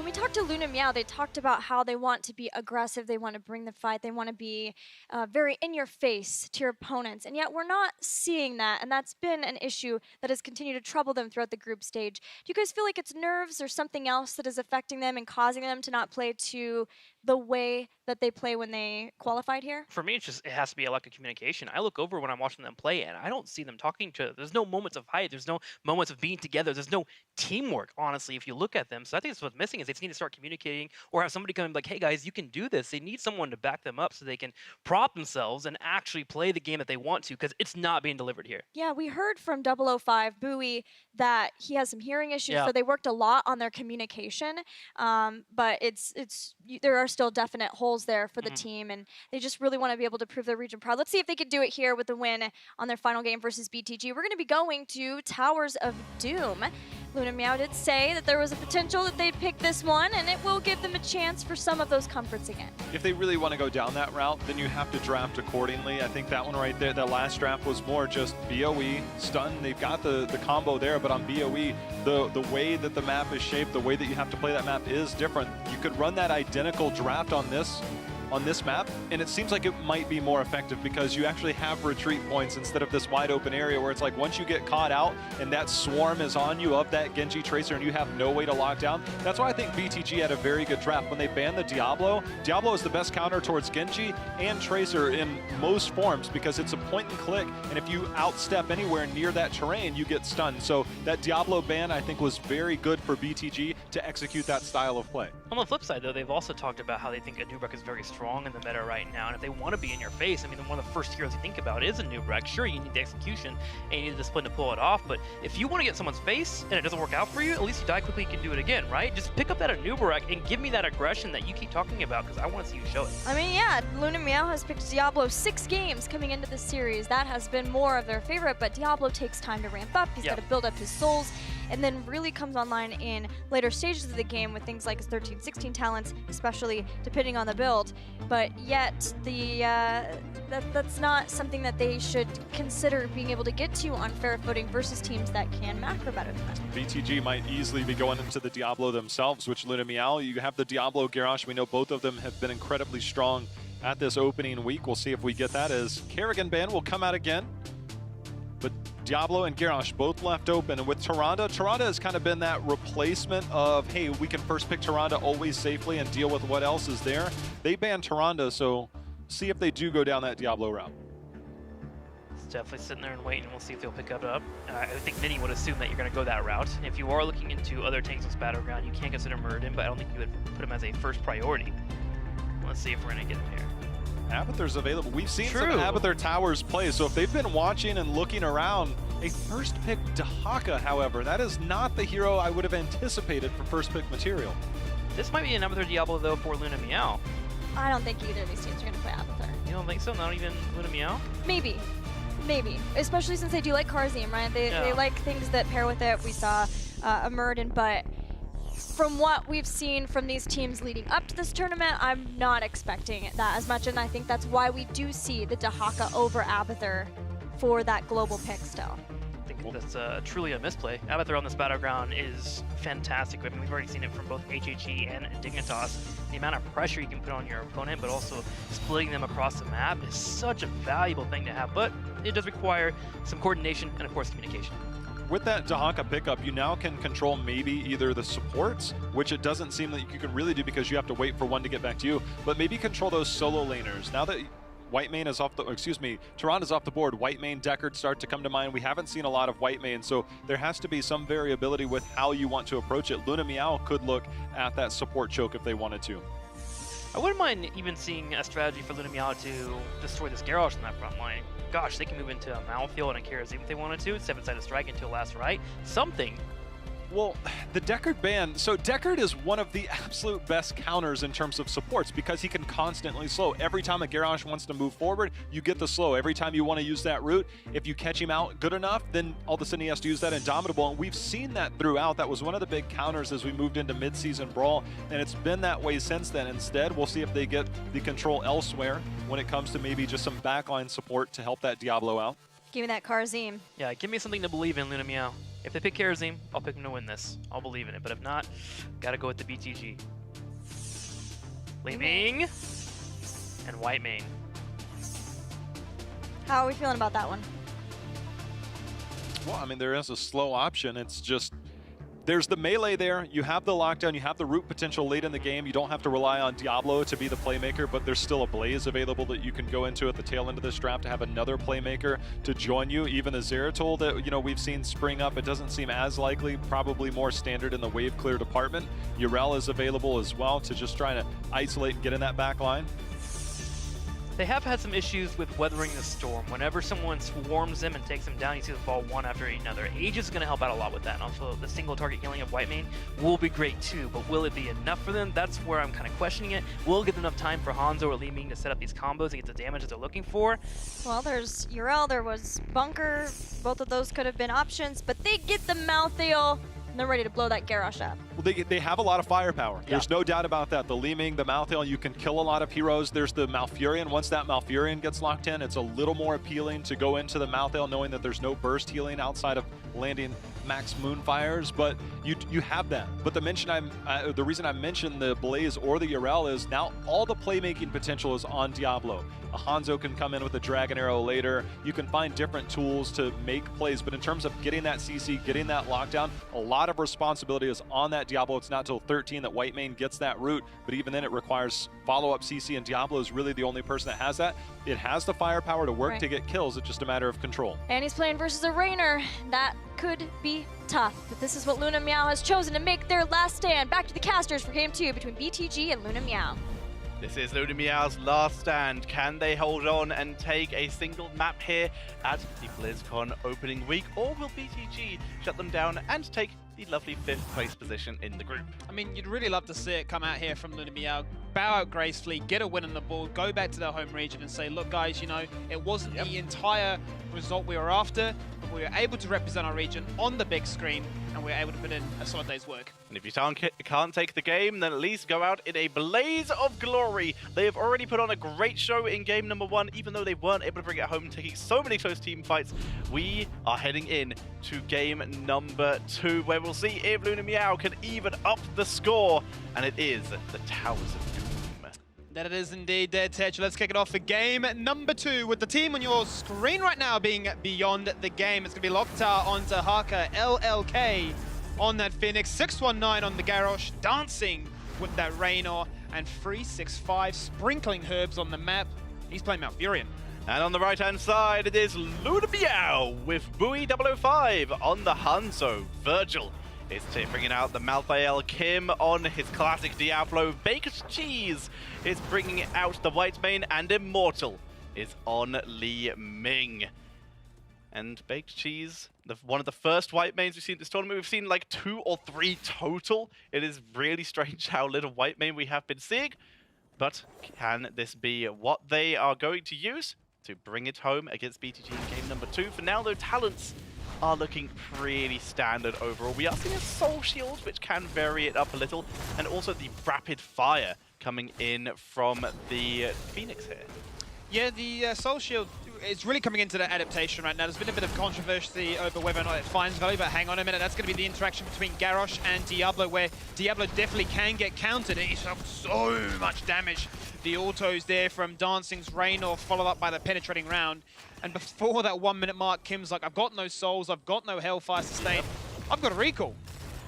When we talked to Luna Meow, they talked about how they want to be aggressive, they want to bring the fight, they want to be very in your face to your opponents, and yet we're not seeing that, and that's been an issue that has continued to trouble them throughout the group stage. Do you guys feel like it's nerves or something else that is affecting them and causing them to not play to the way that they play when they qualified here? For me, it has to be a lack of communication. I look over when I'm watching them play, and I don't see them talking to. There's no moments of hype. There's no moments of being together. There's no teamwork. Honestly, if you look at them, so I think that's what's missing is they just need to start communicating, or have somebody come and be like, "Hey guys, you can do this." They need someone to back them up so they can prop themselves and actually play the game that they want to, because it's not being delivered here. Yeah, we heard from 005 Bowie that he has some hearing issues, Yeah. so they worked a lot on their communication. But there are still definite holes there for the team, and they just really want to be able to prove their region proud. Let's see if they could do it here with the win on their final game versus BTG. We're going to be going to Towers of Doom. Luna Meow did say that there was a potential that they'd pick this one, and it will give them a chance for some of those comforts again. If they really want to go down that route, then you have to draft accordingly. I think that one right there, that last draft was more just BOE, stun. They've got the combo there, but on BOE, the way that the map is shaped, the way that you have to play that map is different. You could run that identical draft on this map, and it seems like it might be more effective because you actually have retreat points instead of this wide open area where it's like once you get caught out and that swarm is on you of that Genji Tracer and you have no way to lock down. That's why I think BTG had a very good draft. When they banned the Diablo is the best counter towards Genji and Tracer in most forms because it's a point and click, and if you outstep anywhere near that terrain, you get stunned. So that Diablo ban, I think, was very good for BTG to execute that style of play. On the flip side, though, they've also talked about how they think Anubrek is very strong in the meta right now, and if they want to be in your face, I mean, one of the first heroes you think about is Anubrek. Sure, you need the execution and you need the discipline to pull it off, but if you want to get someone's face and it doesn't work out for you, at least you die quickly, you can do it again, right? Just pick up that Anubrek and give me that aggression that you keep talking about, because I want to see you show it. I mean, yeah, Luna Meow has picked Diablo 6 games coming into this series. That has been more of their favorite, but Diablo takes time to ramp up. He's got to build up his souls, and then really comes online in later stages of the game with things like his 13-16 talents, especially depending on the build. But yet, that's not something that they should consider being able to get to on fair footing versus teams that can macro better than them. BTG might easily be going into the Diablo themselves, which Luna Meow, you have the Diablo Garrosh. We know both of them have been incredibly strong at this opening week. We'll see if we get that as Kerrigan ban will come out again. But Diablo and Garrosh both left open, and with Tyrande has kind of been that replacement of, hey, we can first pick Tyrande always safely and deal with what else is there. They banned Tyrande, so see if they do go down that Diablo route. It's definitely sitting there and waiting, and we'll see if they'll pick it up. I think many would assume that you're going to go that route. If you are looking into other tanks on this battleground, you can consider Muradin, but I don't think you would put him as a first priority. Let's see if we're going to get him here. Abathur's available. We've seen some Abathur Towers play, so if they've been watching and looking around, a first pick Dahaka, however, that is not the hero I would have anticipated for first pick material. This might be an Abathur Diablo, though, for Luna Meow. I don't think either of these teams are going to play Abathur. You don't think so? Not even Luna Meow? Maybe. Especially since they do like Karzim, right? They like things that pair with it. We saw a Muradin, but from what we've seen from these teams leading up to this tournament, I'm not expecting that as much, and I think that's why we do see the Dahaka over Abathur for that global pick still. I think that's truly a misplay. Abathur on this battleground is fantastic. I mean, we've already seen it from both HHE and Dignitas. The amount of pressure you can put on your opponent, but also splitting them across the map is such a valuable thing to have, but it does require some coordination and, of course, communication. With that Dahaka pickup, you now can control maybe either the supports, which it doesn't seem that you can really do because you have to wait for one to get back to you, but maybe control those solo laners. Now that Whitemane is off the, Tyrande is off the board, Whitemane, Deckard start to come to mind. We haven't seen a lot of Whitemane, so there has to be some variability with how you want to approach it. Luna Meow could look at that support choke if they wanted to. I wouldn't mind even seeing a strategy for Luna Meow to destroy this Garrosh in that front line. Gosh, they can move into a Malfield and a Karazim if they wanted to. 7-sided strike into a last right. Something. Well, the Deckard ban, so Deckard is one of the absolute best counters in terms of supports because he can constantly slow. Every time a Garrosh wants to move forward, you get the slow. Every time you want to use that route, if you catch him out good enough, then all of a sudden he has to use that Indomitable, and we've seen that throughout. That was one of the big counters as we moved into mid-season Brawl, and it's been that way since then. Instead, we'll see if they get the control elsewhere when it comes to maybe just some backline support to help that Diablo out. Give me that Karzim. Yeah, give me something to believe in, Luna Meow. If they pick Karazim, I'll pick them to win this. I'll believe in it. But if not, gotta go with the BTG. Li Ming and Whitemane. How are we feeling about that one? Well, I mean, there is a slow option. It's just, there's the melee there. You have the lockdown. You have the root potential late in the game. You don't have to rely on Diablo to be the playmaker, but there's still a Blaze available that you can go into at the tail end of this draft to have another playmaker to join you. Even a Zeratul that, you know, we've seen spring up, it doesn't seem as likely, probably more standard in the wave clear department. Urel is available as well to just try to isolate and get in that back line. They have had some issues with weathering the storm. Whenever someone swarms them and takes them down, you see them fall one after another. Aegis is going to help out a lot with that. And also, the single target killing of Whitemane will be great too, but will it be enough for them? That's where I'm kind of questioning it. Will it give enough time for Hanzo or Li Ming to set up these combos and get the damage that they're looking for? Well, there's Urel, there was Bunker. Both of those could have been options, but they get the Malthael, and they're ready to blow that Garrosh up. Well, they have a lot of firepower. Yeah. There's no doubt about that. The Li Ming, the Malthael, you can kill a lot of heroes. There's the Malfurion. Once that Malfurion gets locked in, it's a little more appealing to go into the Malthael knowing that there's no burst healing outside of landing max Moonfires, but you have that. But the reason I mentioned the Blaze or the Urel is now all the playmaking potential is on Diablo. A Hanzo can come in with a Dragon Arrow later. You can find different tools to make plays, but in terms of getting that CC, getting that lockdown, a lot of responsibility is on that Diablo. It's not till 13 that Whitemane gets that root, but even then it requires follow-up CC, and Diablo is really the only person that has that. It has the firepower to work to get kills. It's just a matter of control. And he's playing versus a Rainer. That could be tough, but this is what Luna Meow has chosen to make their last stand. Back to the casters for game 2 between BTG and Luna Meow. This is Luna Meow's last stand. Can they hold on and take a single map here at the BlizzCon opening week, or will BTG shut them down and take the lovely 5th place position in the group? I mean, you'd really love to see it come out here from Luna Meow, bow out gracefully, get a win on the board, go back to their home region and say, look guys, you know, it wasn't the entire result we were after, but we were able to represent our region on the big screen, and we were able to put in a solid day's work. And if you can't take the game, then at least go out in a blaze of glory. They have already put on a great show in game number 1, even though they weren't able to bring it home, taking so many close team fights. We are heading in to game number 2, where we'll see if Luna Meow can even up the score, and it is the Towers of Doom. That it is indeed there, Tetch. Let's kick it off for game number 2 with the team on your screen right now being Beyond the Game. It's going to be Loktar on Tahaka, LLK on that Phoenix, 619 on the Garrosh, dancing with that Raynor, and 365 sprinkling herbs on the map. He's playing Malfurion. And on the right-hand side, it is Luna Meow with Bowie 005 on the Hanzo. Virgil is bringing out the Malthael. Kim on his classic Diablo. Baked Cheese is bringing out the Whitemane, and Immortal is on Li Ming. And Baked Cheese, one of the first Whitemanes we've seen this tournament. We've seen like 2 or 3 total. It is really strange how little Whitemane we have been seeing. But can this be what they are going to use to bring it home against BTG in game number 2? For now, though, talents are looking pretty standard overall. We are seeing a Soul Shield, which can vary it up a little, and also the Rapid Fire coming in from the Phoenix here. Yeah, the Soul Shield is really coming into the adaptation right now. There's been a bit of controversy over whether or not it finds value, but hang on a minute, that's going to be the interaction between Garrosh and Diablo, where Diablo definitely can get countered. He's done so much damage. The autos there from Dancing's Raynor, followed up by the penetrating round. And before that 1 minute mark, Kim's like, I've got no souls, I've got no Hellfire sustain, I've got a recall.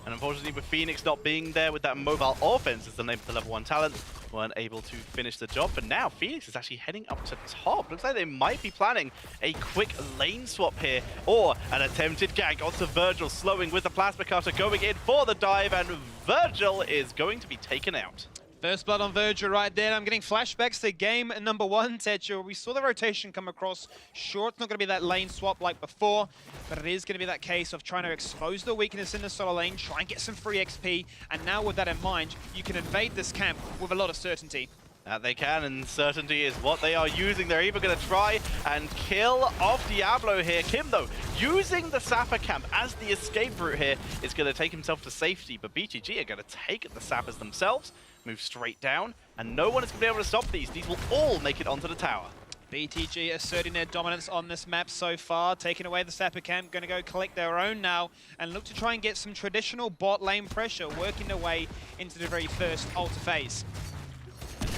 And unfortunately, with Phoenix not being there with that mobile offense as the name of the level 1 talent, weren't able to finish the job. But now Phoenix is actually heading up to top. Looks like they might be planning a quick lane swap here, or an attempted gank onto Virgil, slowing with the Plasma Cutter, going in for the dive, and Virgil is going to be taken out. First blood on Virgil right there. I'm getting flashbacks to game number 1, Techo. We saw the rotation come across. Sure, it's not going to be that lane swap like before, but it is going to be that case of trying to expose the weakness in the solo lane, try and get some free XP, and now with that in mind, you can invade this camp with a lot of certainty. That they can, and certainty is what they are using. They're even going to try and kill off Diablo here. Kim, though, using the Sapper camp as the escape route here, is going to take himself to safety, but BTG are going to take the Sappers themselves, move straight down, and no one is going to be able to stop these. These will all make it onto the tower. BTG asserting their dominance on this map so far, taking away the Sapper camp, going to go collect their own now and look to try and get some traditional bot lane pressure, working their way into the very first altar phase.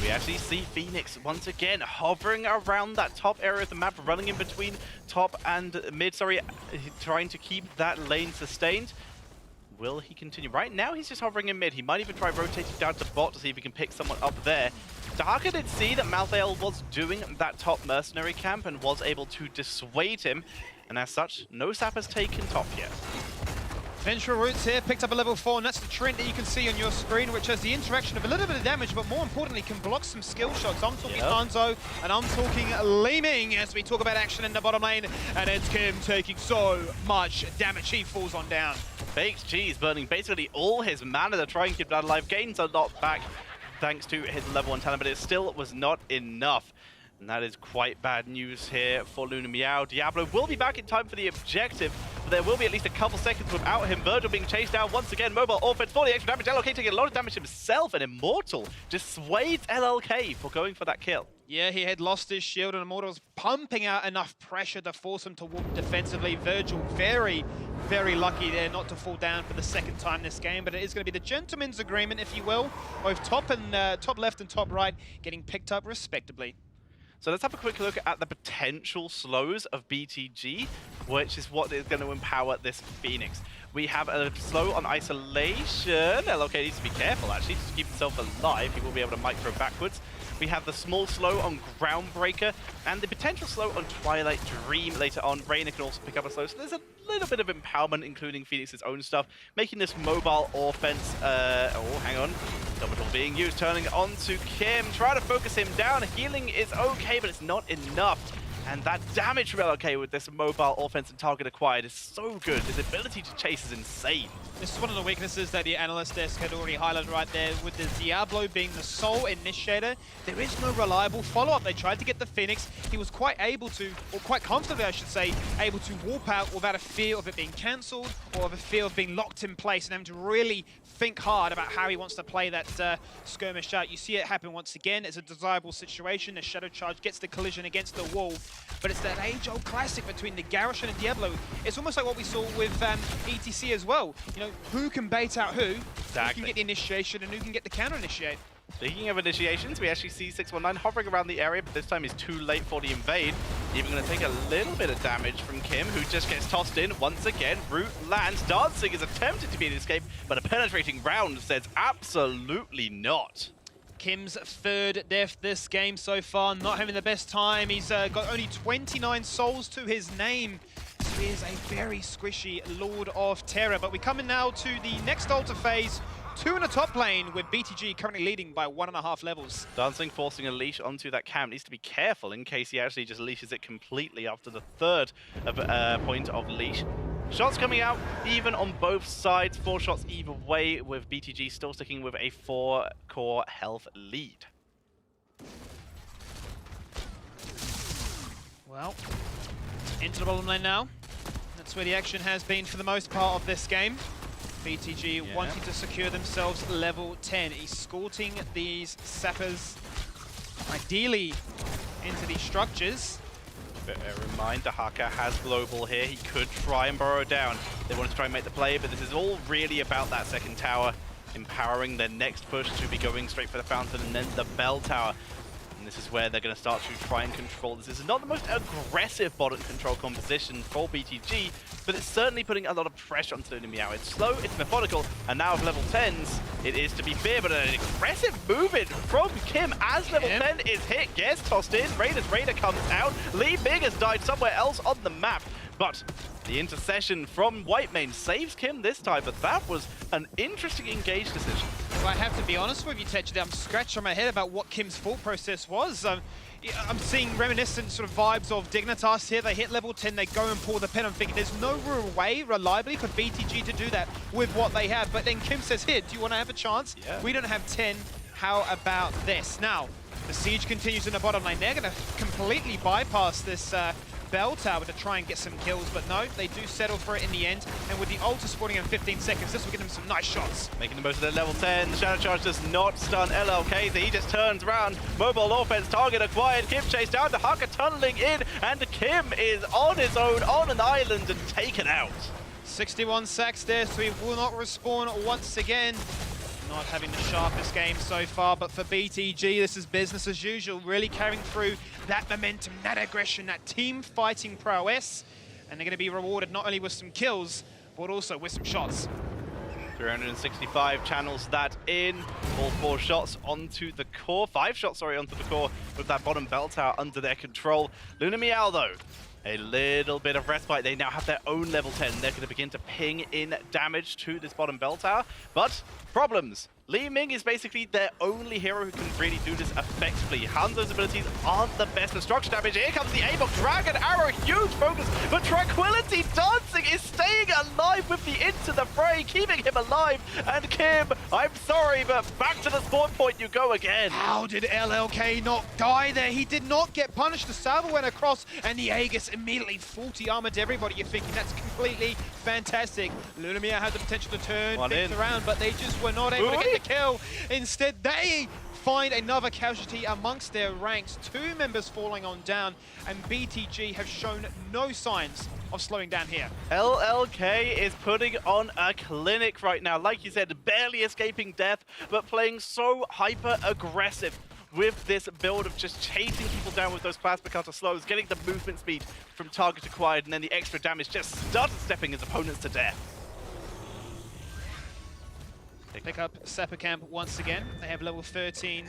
We actually see Phoenix once again hovering around that top area of the map, running in between top and mid, trying to keep that lane sustained. Will he continue? Right now he's just hovering in mid. He might even try rotating down to bot to see if he can pick someone up there. Darker did see that Malthael was doing that top mercenary camp and was able to dissuade him. And as such, no sap has taken top yet. Ventral Roots here, picked up a level 4, and that's the Trent that you can see on your screen, which has the interaction of a little bit of damage, but more importantly, can block some skill shots. I'm talking Hanzo, and I'm talking Leeming as we talk about action in the bottom lane, and it's Kim taking so much damage. He falls on down. Baked Cheese burning basically all his mana to try and keep that alive. Gains a lot back thanks to his level 1 talent, but it still was not enough. And that is quite bad news here for Luna Meow. Diablo will be back in time for the objective, but there will be at least a couple seconds without him. Virgil being chased down once again. Mobile offense for the extra damage. LLK taking a lot of damage himself, and Immortal dissuades LLK for going for that kill. Yeah, he had lost his shield, and Immortal was pumping out enough pressure to force him to walk defensively. Virgil very, very lucky there not to fall down for the second time this game, but it is going to be the gentleman's agreement, if you will. Both top left and top right getting picked up respectively. So let's have a quick look at the potential slows of BTG, which is what is going to empower this Phoenix. We have a slow on isolation. LLK needs to be careful, actually, to keep himself alive. He will be able to micro backwards. We have the small slow on Groundbreaker, and the potential slow on Twilight Dream later on. Reyna can also pick up a slow, so there's a little bit of empowerment, including Phoenix's own stuff, making this mobile offense, oh, hang on. Double being used, turning it on to Kim, trying to focus him down. Healing is okay, but it's not enough. And that damage from LLK with this mobile offense and target acquired is so good. His ability to chase is insane. This is one of the weaknesses that the analyst desk had already highlighted right there, with the Diablo being the sole initiator. There is no reliable follow-up. They tried to get the Phoenix. He was quite able to, or quite comfortably I should say, able to warp out without a fear of it being cancelled or of a fear of being locked in place and having to really think hard about how he wants to play that skirmish out. You see it happen once again. It's a desirable situation. The Shadow Charge gets the collision against the wall, but it's that age-old classic between the Garrosh and the Diablo. It's almost like what we saw with ETC as well. You know, who can bait out who? Exactly. Who can get the initiation and who can get the counter-initiate? Speaking of initiations, we actually see 619 hovering around the area, but this time he's too late for the invade. Even going to take a little bit of damage from Kim, who just gets tossed in once again. Root lands. Dancing is attempted to be an escape, but a penetrating round says absolutely not. Kim's third death this game so far, not having the best time. He's got only 29 souls to his name. So he is a very squishy Lord of Terror. But we come in now to the next altar phase. 2 in the top lane, with BTG currently leading by 1.5 levels. Dancing forcing a leash onto that camp. Needs to be careful in case he actually just leashes it completely after the third point of leash. Shots coming out even on both sides. 4 shots either way, with BTG still sticking with a 4-core health lead. Well, into the bottom lane now. That's where the action has been for the most part of this game. BTG wanting to secure themselves level 10, escorting these sappers ideally into these structures. Bear in mind, Dahaka has global here. He could try and burrow down. They wanted to try and make the play, but this is all really about that second tower, empowering their next push to be going straight for the fountain and then the bell tower. And this is where they're going to start to try and control this. This is not the most aggressive bottom control composition for BTG, but it's certainly putting a lot of pressure onto Luna Meow. It's slow, it's methodical, and now with level 10s, it is to be feared, but an aggressive movement from Kim as level 10 is hit. Gets tossed in, Raider comes out. Lee Big has died somewhere else on the map, but the intercession from Whitemane saves Kim this time, but that was an interesting engage decision. If I have to be honest with you, Tetchy, I'm scratching my head about what Kim's thought process was. I'm seeing reminiscent sort of vibes of Dignitas here. They hit level 10, they go and pull the pin. I'm thinking there's no real way, reliably, for BTG to do that with what they have. But then Kim says, here, do you want to have a chance? Yeah. We don't have 10. How about this? Now, the siege continues in the bottom lane. They're going to completely bypass this bell tower to try and get some kills, but no, they do settle for it in the end. And with the ulti spawning in 15 seconds, this will get them some nice shots. Making the most of their level 10. The Shadow Charge does not stun LLK, so he just turns around. Mobile offense, target acquired. Kim chased down to Haka tunneling in, and Kim is on his own on an island and taken out. 61 sacks there, so he will not respawn once again. Not having the sharpest game so far, but for BTG, this is business as usual, really carrying through that momentum, that aggression, that team fighting prowess, and they're going to be rewarded not only with some kills, but also with some shots. 365 channels that in. All 4 shots onto the core. 5 shots, sorry, onto the core with that bottom bell tower under their control. Luna Meow, though, a little bit of respite. They now have their own level 10. They're going to begin to ping in damage to this bottom bell tower. But problems. Li Ming is basically their only hero who can really do this effectively. Hanzo's abilities aren't the best for structure damage. Here comes the Avoc Dragon Arrow, huge focus, but Tranquility Dancing is staying alive with the into the fray, keeping him alive. And Kim, I'm sorry, but back to the spawn point you go again. How did LLK not die there? He did not get punished. The Salvo went across, and the Aegis immediately 40 armored everybody. You're thinking that's completely fantastic. Luna Meow had the potential to turn things around, but they just were not able to get the kill. Instead, they find another casualty amongst their ranks. 2 members falling on down, and BTG have shown no signs of slowing down here. LLK is putting on a clinic right now. Like you said, barely escaping death, but playing so hyper-aggressive with this build of just chasing people down with those plasma cutter slows, getting the movement speed from target acquired, and then the extra damage just stutter stepping his opponents to death. Pick up Sapper Camp once again. They have level 13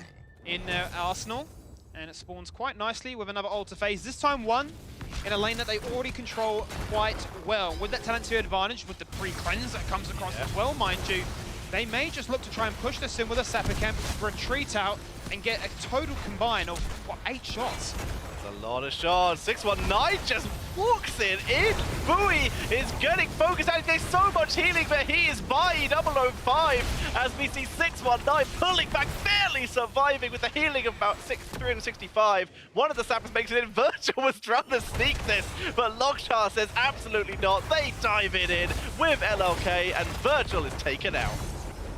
in their arsenal, and it spawns quite nicely with another altar phase. This time 1 in a lane that they already control quite well. With that talent to advantage, with the pre-cleanse that comes across as well, mind you, they may just look to try and push this in with a Sapper Camp, retreat out, and get a total combine of, what, 8 shots. That's a lot of shots. 619 just walks it in. Bowie is getting focused out. There's so much healing, but he is by 005 as we see 619 pulling back, barely surviving with the healing of about 365. One of the sappers makes it in. Virgil was trying to sneak this, but Lockchar says absolutely not. They dive it in with LLK, and Virgil is taken out.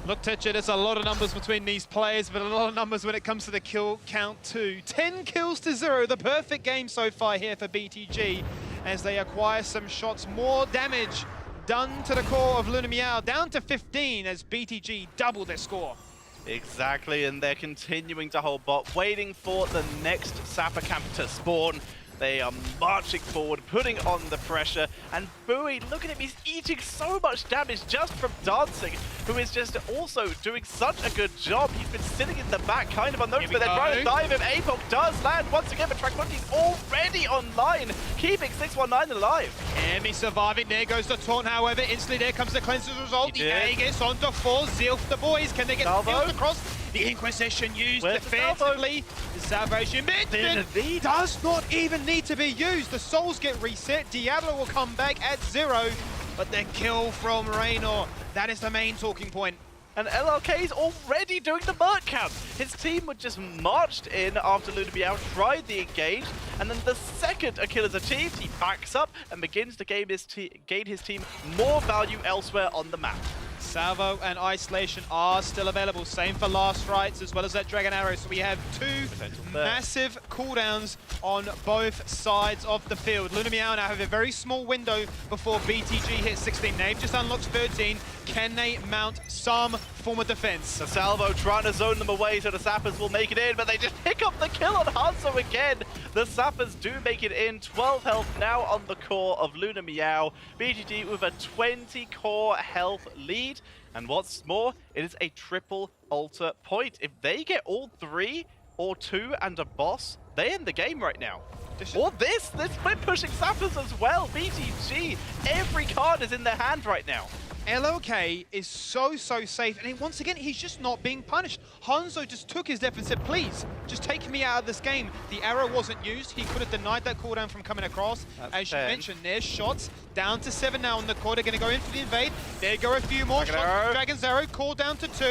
Look, Tetra, there's a lot of numbers between these players, but a lot of numbers when it comes to the kill count too. 10 kills to 0, the perfect game so far here for BTG as they acquire some shots. More damage done to the core of Luna Meow, down to 15 as BTG double their score. Exactly, and they're continuing to hold bot, waiting for the next Sapper Camp to spawn. They are marching forward, putting on the pressure, and Bowie, look at him, he's eating so much damage just from dancing, who is just also doing such a good job. He's been sitting in the back, kind of unnoticed, but they're trying to dive him. Apoc does land once again, but Tranquility's already online, keeping 619 alive. Emmy surviving, there goes the taunt, however, instantly there comes the cleanser's result. The Aegis onto 4, Zilf the boys, can they get Zilf across? The Inquisition used defensively. The Salvation bit does not even need to be used. The souls get reset. Diablo will come back at 0, but the kill from Raynor, that is the main talking point. And LLK is already doing the Merc camp. His team would just marched in after Luna Meow tried the engage, and then the second a kill is achieved, he backs up and begins to gain his team more value elsewhere on the map. Salvo and Isolation are still available. Same for Last Rites as well as that Dragon Arrow. So we have 2 massive cooldowns on both sides of the field. Luna Meow now have a very small window before BTG hits 16. They've just unlocked 13. Can they mount some form of defense? The Salvo trying to zone them away so the Sappers will make it in, but they just pick up the kill on Hanzo again. The Sappers do make it in. 12 health now on the core of Luna Meow. BTG with a 20 core health lead. And what's more, it is a triple altar point. If they get all 3 or 2 and a boss, they end the game right now. Or they're split pushing Sappers as well. BTG, every card is in their hand right now. LLK is so safe, and once again, he's just not being punished. Hanzo just took his death and said, please, just take me out of this game. The arrow wasn't used. He could have denied that cooldown from coming across. That's As you 10. mentioned, there's shots. Down to 7 now on the quarter, going to go in for the invade. There go a few more Dragon shots. arrow. Dragon's arrow, call down to 2,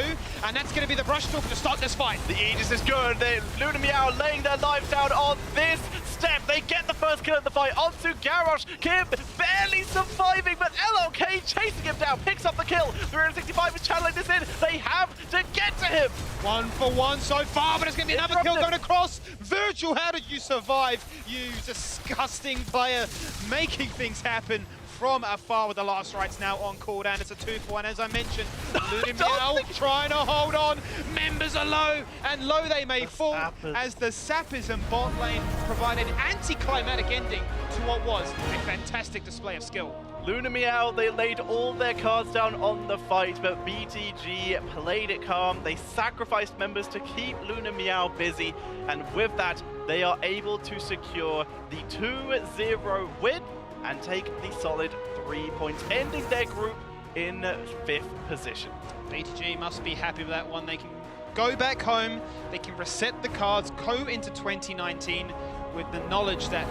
and that's going to be the brush talk to start this fight. The Aegis is good. Luna Meow laying their lives down on this step. They get the first kill in the fight onto Garrosh. Kim barely surviving, but LLK chasing him down, picks up the kill. 365 is channeling this in. They have to get to him. 1 for 1 so far, but it's going to be another kill going across. Virgil, how did you survive? You disgusting player, making things happen from afar with the last rights now on cooldown. It's a 2 for 1, as I mentioned. Luna Meow trying to hold on. Members are low, and low they may fall, as the sappers and bot lane provide an anticlimactic ending to what was a fantastic display of skill. Luna Meow, they laid all their cards down on the fight, but BTG played it calm. They sacrificed members to keep Luna Meow busy, and with that, they are able to secure the 2-0 win and take the solid 3 points, ending their group in 5th position. BTG must be happy with that one. They can go back home, they can reset the cards, go into 2019 with the knowledge that,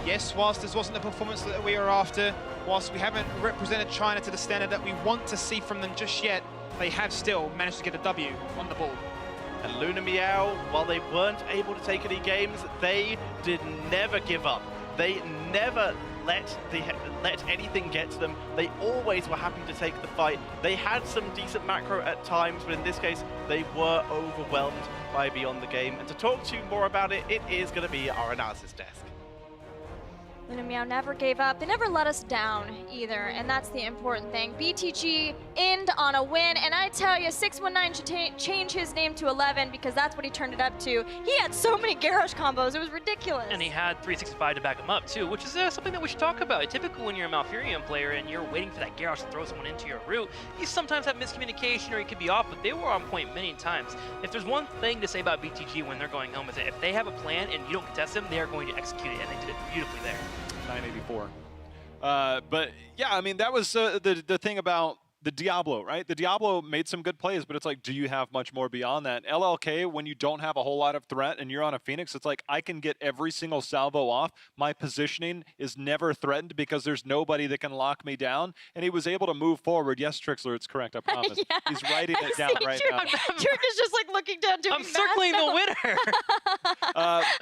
yes, whilst this wasn't the performance that we were after, whilst we haven't represented China to the standard that we want to see from them just yet, they have still managed to get a W on the board. And Luna Meow, while they weren't able to take any games, they did never give up. They never let anything get to them. They always were happy to take the fight. They had some decent macro at times, but in this case, they were overwhelmed by Beyond the Game. And to talk to you more about it, it is going to be our analysis desk. Luna Meow never gave up. They never let us down either, and that's the important thing. BTG end on a win, and I tell you, 619 should change his name to 11 because that's what he turned it up to. He had so many Garrosh combos, it was ridiculous. And he had 365 to back him up too, which is something that we should talk about. Typically when you're a Malfurion player and you're waiting for that Garrosh to throw someone into your route, you sometimes have miscommunication or you could be off, but they were on point many times. If there's one thing to say about BTG when they're going home is that if they have a plan and you don't contest them, they are going to execute it, and they did it beautifully there. 984. But yeah, I mean, that was the thing about the Diablo, right? The Diablo made some good plays, but it's like, do you have much more beyond that? LLK, when you don't have a whole lot of threat and you're on a Phoenix, it's like, I can get every single salvo off. My positioning is never threatened because there's nobody that can lock me down. And he was able to move forward. Yes, Trixler, it's correct, I promise. Yeah. He's writing it down right now. Turk is just like looking down, doing I'm circling the winner.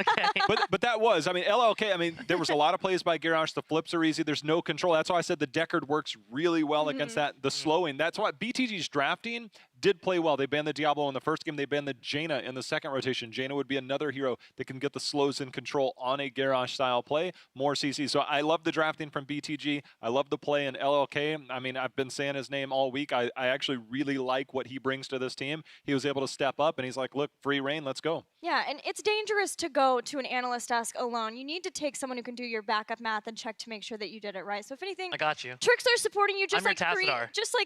Okay. But that was, I mean, LLK, I mean, there was a lot of plays by Garrosh. The flips are easy. There's no control. That's why I said the Deckard works really well against that. The slowing. That's why BTG's drafting did play well. They banned the Diablo in the first game. They banned the Jaina in the second rotation. Jaina would be another hero that can get the slows in control on a Garrosh-style play. More CC. So I love the drafting from BTG. I love the play in LLK. I mean, I've been saying his name all week. I actually really like what he brings to this team. He was able to step up, and he's like, look, free reign, let's go. Yeah, and it's dangerous to go to an analyst desk alone. You need to take someone who can do your backup math and check to make sure that you did it right. So if anything, I got you. Trixler's supporting you just I'm like your Tassadar.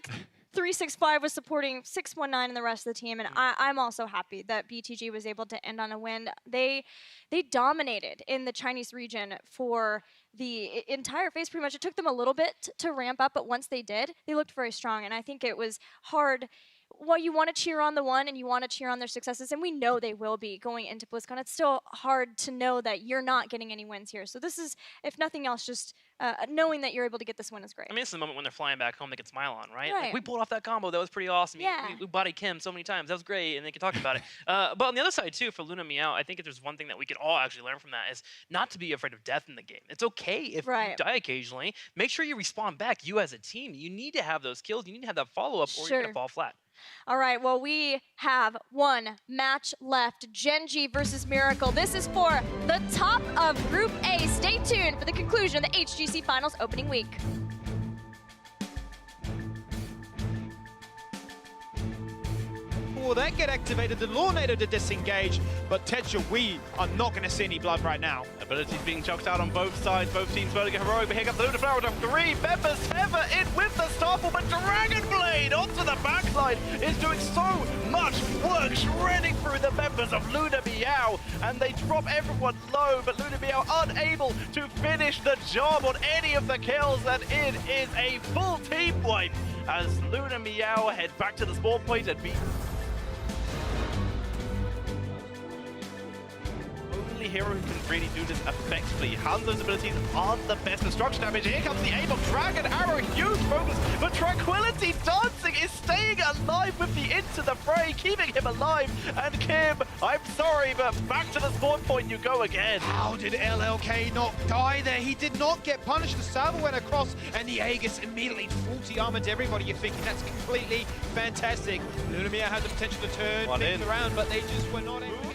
365 was supporting 619 and the rest of the team, and I'm also happy that BTG was able to end on a win. They dominated in the Chinese region for the entire phase pretty much. It took them a little bit to ramp up, but once they did, they looked very strong, and I think it was hard. Well, you want to cheer on the one and you want to cheer on their successes, and we know they will be going into BlizzCon. It's still hard to know that you're not getting any wins here. So this is, if nothing else, just knowing that you're able to get this win is great. I mean, this is the moment when they're flying back home they can smile on, right? Right. Like, we pulled off that combo. That was pretty awesome. Yeah. We body Kim so many times. That was great, and they can talk about it. But on the other side, too, for Luna Meow, I think if there's one thing that we could all actually learn from that is not to be afraid of death in the game. It's okay if you die occasionally. Make sure you respawn back, you as a team. You need to have those kills. You need to have that follow-up, or you're going to fall flat. All right, well, we have one match left. Genji versus Miracle. This is for the top of Group A. Stay tuned for the conclusion of the HGC Finals Opening Week. Will that get activated? The Lornado to disengage, but Tetra, we are not going to see any blood right now. Abilities being chucked out on both sides. Both teams voting heroic, but here comes the Luna Flower of 3 members. Tether in with the Starfall, but Dragon Blade onto the backline is doing so much work, shredding through the members of Luna Meow, and they drop everyone low, but Luna Meow unable to finish the job on any of the kills, and it is a full team wipe. as Luna Meow head back to the spawn point and be only hero who can really do this effectively. Hanzo's abilities aren't the best destruction damage. Here comes the aim of Dragon Arrow, huge focus, but Tranquility Dancing is staying alive with the into the fray, keeping him alive. And Kim, I'm sorry, but back to the spawn point you go again. How did LLK not die there? He did not get punished. The Salvo went across, and the Aegis immediately 40 armored everybody. You're thinking that's completely fantastic. Luna Meow had the potential to turn things around, but they just were not able to.